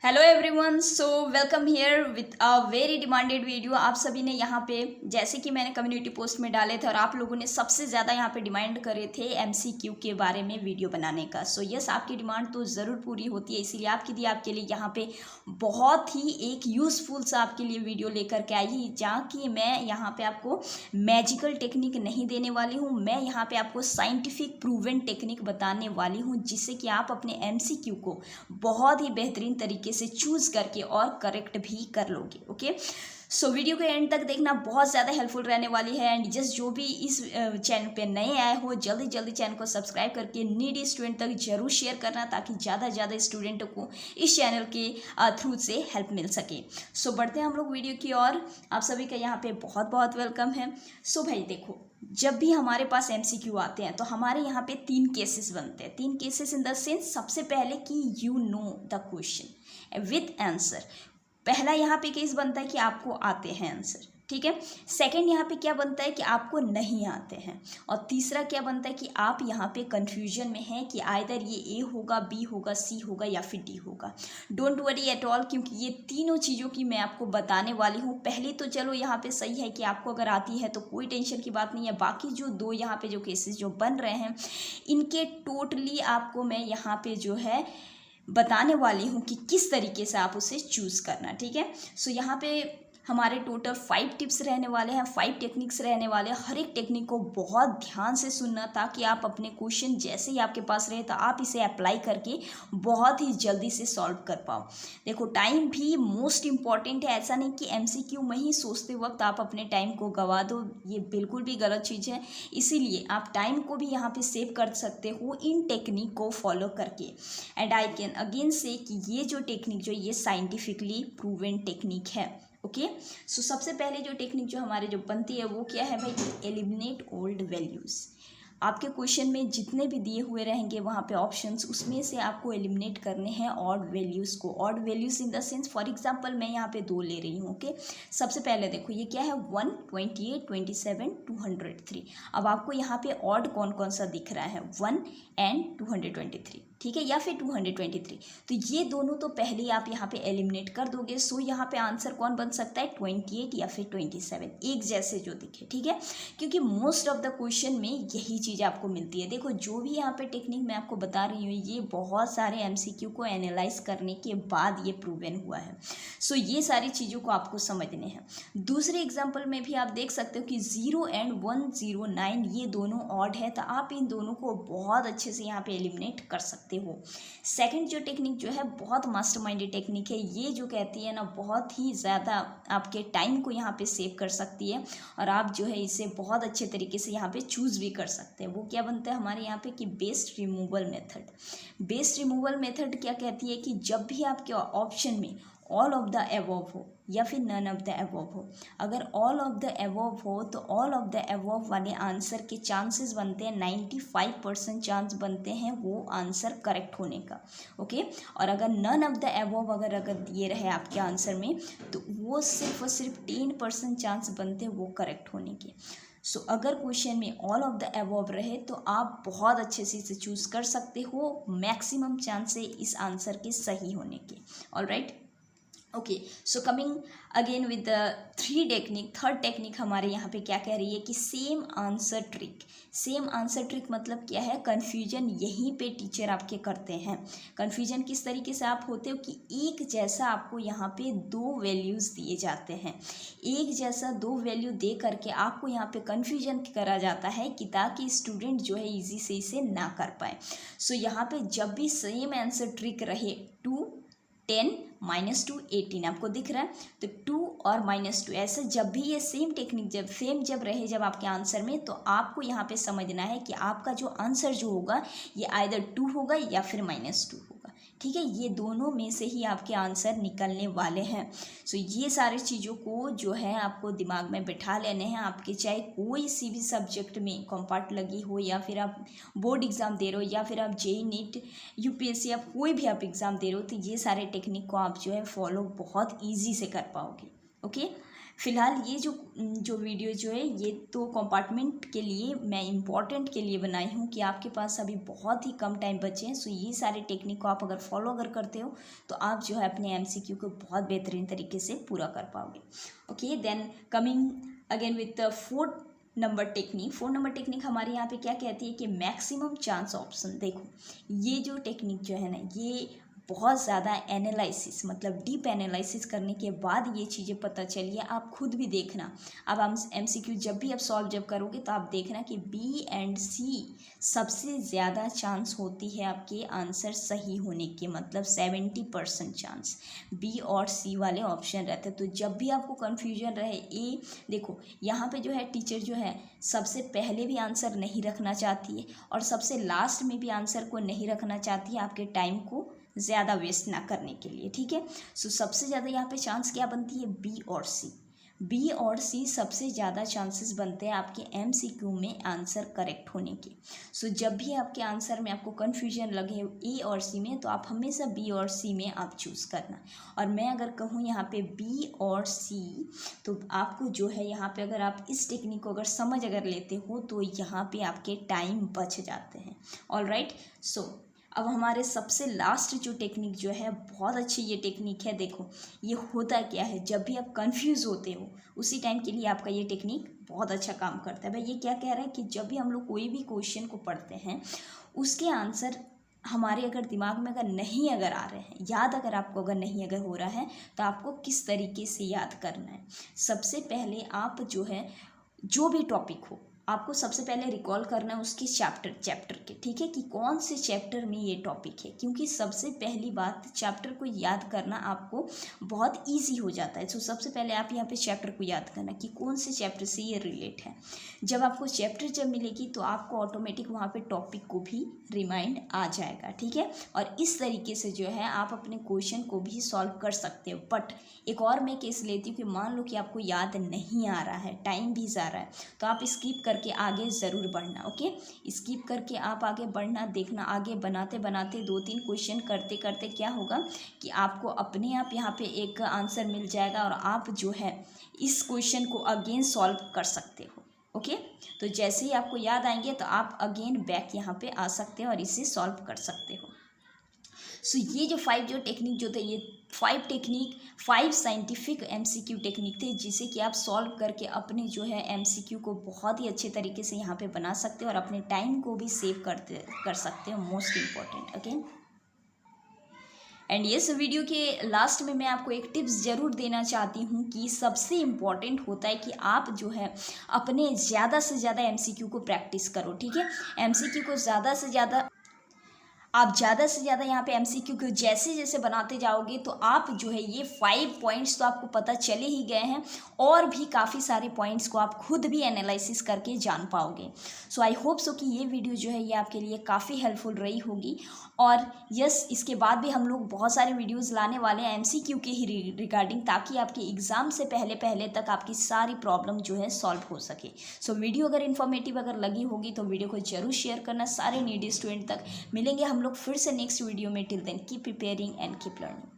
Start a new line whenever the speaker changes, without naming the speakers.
Hello everyone, so welcome here with a very demanded video. आप सभी ने यहाँ पे, जैसे कि मैंने कम्युनिटी पोस्ट में डाले थे और आप लोगों ने सबसे ज़्यादा यहाँ पे डिमांड करे थे एमसीक्यू के बारे में वीडियो बनाने का। सो यस, आपकी डिमांड तो ज़रूर पूरी होती है, इसीलिए आपके लिए यहाँ पे बहुत ही एक यूज़फुल सा आपके लिए वीडियो लेकर के आई, जहाँ कि मैं यहाँ पे आपको मैजिकल टेक्निक नहीं देने वाली हूँ। मैं यहाँ पे आपको साइंटिफिक प्रूवन टेक्निक बताने वाली हूँ, जिससे कि आप अपने एमसीक्यू को बहुत ही बेहतरीन तरीके से चूज करके और करेक्ट भी कर लोगे। ओके, सो वीडियो के एंड तक देखना, बहुत ज़्यादा हेल्पफुल रहने वाली है। एंड जस्ट जो भी इस चैनल पे नए आए हो, जल्दी जल्दी चैनल को सब्सक्राइब करके नीडी स्टूडेंट तक जरूर शेयर करना, ताकि ज़्यादा से ज़्यादा स्टूडेंटों को इस चैनल के थ्रू से हेल्प मिल सके। सो बढ़ते हैं हम लोग वीडियो की ओर। आप सभी का यहाँ पे बहुत बहुत वेलकम है। सो भाई देखो, जब भी हमारे पास एमसीक्यू आते हैं तो हमारे यहाँ पे 3 केसेस बनते हैं। 3 केसेस इन द सेंस, सबसे पहले कि you know the question with answer. पहला यहाँ पे केस बनता है कि आपको आते हैं आंसर, ठीक है। सेकंड यहाँ पे क्या बनता है कि आपको नहीं आते हैं। और तीसरा क्या बनता है कि आप यहाँ पे कंफ्यूजन में हैं कि आइदर ये ए होगा, बी होगा, सी होगा या फिर डी होगा। डोंट वरी एट ऑल, क्योंकि ये तीनों चीज़ों की मैं आपको बताने वाली हूँ। पहले तो चलो यहाँ पे सही है कि आपको अगर आती है तो कोई टेंशन की बात नहीं है। बाकी जो 2 यहाँ पे जो केसेस जो बन रहे हैं, इनके टोटली आपको मैं यहाँ पे जो है बताने वाली हूँ कि किस तरीके से आप उसे चूज़ करना, ठीक है। सो यहाँ पे हमारे टोटल 5 टिप्स रहने वाले हैं, 5 टेक्निक्स रहने वाले हैं। हर एक टेक्निक को बहुत ध्यान से सुनना, ताकि आप अपने क्वेश्चन जैसे ही आपके पास रहे तो आप इसे अप्लाई करके बहुत ही जल्दी से सॉल्व कर पाओ। देखो, टाइम भी मोस्ट इम्पॉर्टेंट है। ऐसा नहीं कि एमसीक्यू में ही सोचते वक्त आप अपने टाइम को गंवा दो, ये बिल्कुल भी गलत चीज़ है। इसीलिए आप टाइम को भी यहाँ पे सेव कर सकते हो इन टेक्निक को फॉलो करके। एंड आई कैन अगेन से कि ये जो टेक्निक जो ये साइंटिफिकली प्रूवन टेक्निक है। ओके, सो सबसे पहले जो टेक्निक जो हमारे जो बनती है वो क्या है भाई, एलिमिनेट ओल्ड वैल्यूज़। आपके क्वेश्चन में जितने भी दिए हुए रहेंगे वहाँ पे ऑप्शंस, उसमें से आपको एलिमिनेट करने हैं ऑड वैल्यूज़ को। Odd values in the sense, for example मैं यहाँ पे 2 ले रही हूँ। ओके, सबसे पहले देखो ये क्या है, 1, 28, 27, 203। अब आपको यहाँ पे ऑड कौन कौन सा दिख रहा है, 1 एंड 223, ठीक है, या फिर 223। तो ये दोनों तो पहले आप यहाँ पे एलिमिनेट कर दोगे। सो यहाँ पे आंसर कौन बन सकता है, 28 या फिर 27, एक जैसे जो दिखे, ठीक है। क्योंकि मोस्ट ऑफ द क्वेश्चन में यही चीज़ आपको मिलती है। देखो, जो भी यहाँ पे टेक्निक मैं आपको बता रही हूँ, ये बहुत सारे एमसीक्यू को एनालाइज करने के बाद ये प्रूवन हुआ है। सो ये सारी चीज़ों को आपको समझने हैं। दूसरे एग्जाम्पल में भी आप देख सकते हो कि 0 एंड 109 ये दोनों ऑड है, तो आप इन दोनों को बहुत अच्छे से यहाँ पे एलिमिनेट कर सकते हो। सेकंड जो टेक्निक जो है बहुत मास्टरमाइंडेड टेक्निक है। ये जो कहती है ना, बहुत ही ज़्यादा आपके टाइम को यहाँ पे सेव कर सकती है, और आप जो है इसे बहुत अच्छे तरीके से यहाँ पे चूज़ भी कर सकते हैं। वो क्या बनता है हमारे यहाँ पे कि best removal method. Best removal method क्या कहती है कि जब भी आपके ऑप्शन में ऑल ऑफ द अबव हो या फिर नन ऑफ द अबव हो, अगर ऑल ऑफ द अबव हो तो ऑल ऑफ द अबव वाले आंसर के चांसेस बनते हैं 95% चांस बनते हैं वो आंसर करेक्ट होने का। ओके, और अगर नन ऑफ द अबव अगर ये रहे आपके आंसर में, तो वो सिर्फ और सिर्फ 10% चांस बनते हैं वो करेक्ट होने के। सो अगर क्वेश्चन में ऑल ऑफ द अबव रहे तो आप बहुत अच्छे से इसे चूज़ कर सकते हो, मैक्सिमम चांस है इस आंसर के सही होने के। Alright, okay, so coming again with the 3 technique. Third technique हमारे यहाँ पे क्या कह रही है कि same answer trick. Same answer trick मतलब क्या है, कन्फ्यूजन यहीं पे टीचर आपके करते हैं। कन्फ्यूजन किस तरीके से आप होते हो कि एक जैसा आपको यहाँ पे 2 वैल्यूज़ दिए जाते हैं। एक जैसा 2 वैल्यू दे करके आपको यहाँ पे कन्फ्यूजन करा जाता है कि ताकि स्टूडेंट जो है ईजी से इसे ना कर पाए। सो यहाँ पे जब भी सेम आंसर ट्रिक रहे, 2, 10, -2, 18 आपको दिख रहा है, तो 2 और -2 ऐसे जब भी ये सेम टेक्निक जब रहे जब आपके आंसर में, तो आपको यहाँ पे समझना है कि आपका जो आंसर जो होगा ये आइदर 2 होगा या फिर -2 होगा, ठीक है। ये दोनों में से ही आपके आंसर निकलने वाले हैं। सो ये सारी चीज़ों को जो है आपको दिमाग में बिठा लेने हैं। आपके चाहे कोई सी भी सब्जेक्ट में कॉम्पार्ट लगी हो, या फिर आप बोर्ड एग्ज़ाम दे रहे हो, या फिर आप जेईई नीट यूपीएससी या कोई भी आप एग्ज़ाम दे रहे हो, तो ये सारे टेक्निक को आप जो है फॉलो बहुत ईजी से कर पाओगे। ओके, फ़िलहाल ये जो वीडियो जो है ये तो कंपार्टमेंट के लिए, मैं इम्पॉर्टेंट के लिए बनाई हूँ कि आपके पास अभी बहुत ही कम टाइम बचे हैं। सो ये सारे टेक्निक को आप अगर फॉलो अगर करते हो तो आप जो है अपने MCQ को बहुत बेहतरीन तरीके से पूरा कर पाओगे। Okay, then coming again with the 4 number technique. 4 number technique हमारे यहाँ पे क्या कहती है कि मैक्सिमम चांस ऑप्शन। देखो ये जो टेक्निक जो है ना, ये बहुत ज़्यादा एनालिसिस, मतलब डीप एनालिसिस करने के बाद ये चीज़ें पता चली है। आप खुद भी देखना, अब हम MCQ जब भी आप सॉल्व जब करोगे तो आप देखना कि B एंड C सबसे ज़्यादा चांस होती है आपके आंसर सही होने के, मतलब 70% चांस B और C वाले ऑप्शन रहते हैं। तो जब भी आपको कन्फ्यूजन रहे, देखो यहाँ पे जो है टीचर जो है सबसे पहले भी आंसर नहीं रखना चाहती है और सबसे लास्ट में भी आंसर को नहीं रखना चाहती है, आपके टाइम को ज़्यादा वेस्ट ना करने के लिए, ठीक है। सो सबसे ज़्यादा यहाँ पे चांस क्या बनती है, B और C। B और C सबसे ज़्यादा चांसेस बनते हैं आपके MCQ में आंसर करेक्ट होने के। सो जब भी आपके आंसर में आपको कन्फ्यूजन लगे A और C में, तो आप हमेशा B और C में आप चूज़ करना। और मैं अगर कहूँ यहाँ पे B और C, तो आपको जो है यहाँ पे अगर आप इस टेक्निक को अगर समझ अगर लेते हो तो यहाँ पे आपके टाइम बच जाते हैं। ऑलराइट, सो अब हमारे सबसे लास्ट जो टेक्निक जो है, बहुत अच्छी ये टेक्निक है। देखो ये होता क्या है, जब भी आप कंफ्यूज होते हो उसी टाइम के लिए आपका ये टेक्निक बहुत अच्छा काम करता है। भाई ये क्या कह रहा है कि जब भी हम लोग कोई भी क्वेश्चन को पढ़ते हैं, उसके आंसर हमारे अगर दिमाग में अगर नहीं अगर आ रहे हैं, याद अगर आपको अगर नहीं अगर हो रहा है, तो आपको किस तरीके से याद करना है। सबसे पहले आप जो है जो भी टॉपिक हो, आपको सबसे पहले रिकॉल करना है उसके चैप्टर के, ठीक है, कि कौन से चैप्टर में ये टॉपिक है। क्योंकि सबसे पहली बात, चैप्टर को याद करना आपको बहुत इजी हो जाता है। तो सबसे पहले आप यहाँ पे चैप्टर को याद करना कि कौन से चैप्टर से ये रिलेट है। जब आपको चैप्टर जब मिलेगी तो आपको ऑटोमेटिक वहाँ पे टॉपिक को भी रिमाइंड आ जाएगा, ठीक है। और इस तरीके से जो है आप अपने क्वेश्चन को भी सॉल्व कर सकते हो। बट एक और मैं केस लेती हूँ कि मान लो कि आपको याद नहीं आ रहा है, टाइम भी जा रहा है, तो आप स्किप करके आगे ज़रूर बढ़ना। ओके, स्किप करके आप आगे बढ़ना, देखना आगे बनाते बनाते 2-3 क्वेश्चन करते करते क्या होगा कि आपको अपने आप यहाँ पे एक आंसर मिल जाएगा और आप जो है इस क्वेश्चन को अगेन सॉल्व कर सकते हो। ओके, तो जैसे ही आपको याद आएंगे तो आप अगेन बैक यहाँ पे आ सकते हो और इसे सॉल्व कर सकते हो। सो ये जो 5 जो टेक्निक जो थे, ये 5 टेक्निक 5 साइंटिफिक MCQ टेक्निक थे, जिसे कि आप सॉल्व करके अपने जो है MCQ को बहुत ही अच्छे तरीके से यहाँ पे बना सकते हो और अपने टाइम को भी सेव कर सकते हो, most important. Okay, and yes, video के लास्ट में मैं आपको एक टिप्स ज़रूर देना चाहती हूँ कि सबसे इम्पॉर्टेंट होता है कि आप जो है अपने ज़्यादा से ज़्यादा MCQ को प्रैक्टिस करो, ठीक है। MCQ को ज़्यादा से ज़्यादा यहाँ पे MCQ को जैसे जैसे बनाते जाओगे तो आप जो है ये 5 पॉइंट्स तो आपको पता चले ही गए हैं, और भी काफ़ी सारे पॉइंट्स को आप खुद भी एनालिसिस करके जान पाओगे। सो आई होप सो कि ये वीडियो जो है ये आपके लिए काफ़ी हेल्पफुल रही होगी। और यस, इसके बाद भी हम लोग बहुत सारे वीडियोज़ लाने वाले हैं MCQ के ही रिगार्डिंग, ताकि आपके एग्ज़ाम से पहले तक आपकी सारी प्रॉब्लम जो है सॉल्व हो सके। सो वीडियो अगर इन्फॉर्मेटिव अगर लगी होगी तो वीडियो को जरूर शेयर करना सारे नीडी स्टूडेंट तक। मिलेंगे हम लोग फिर से नेक्स्ट वीडियो में। Till then keep preparing and keep learning.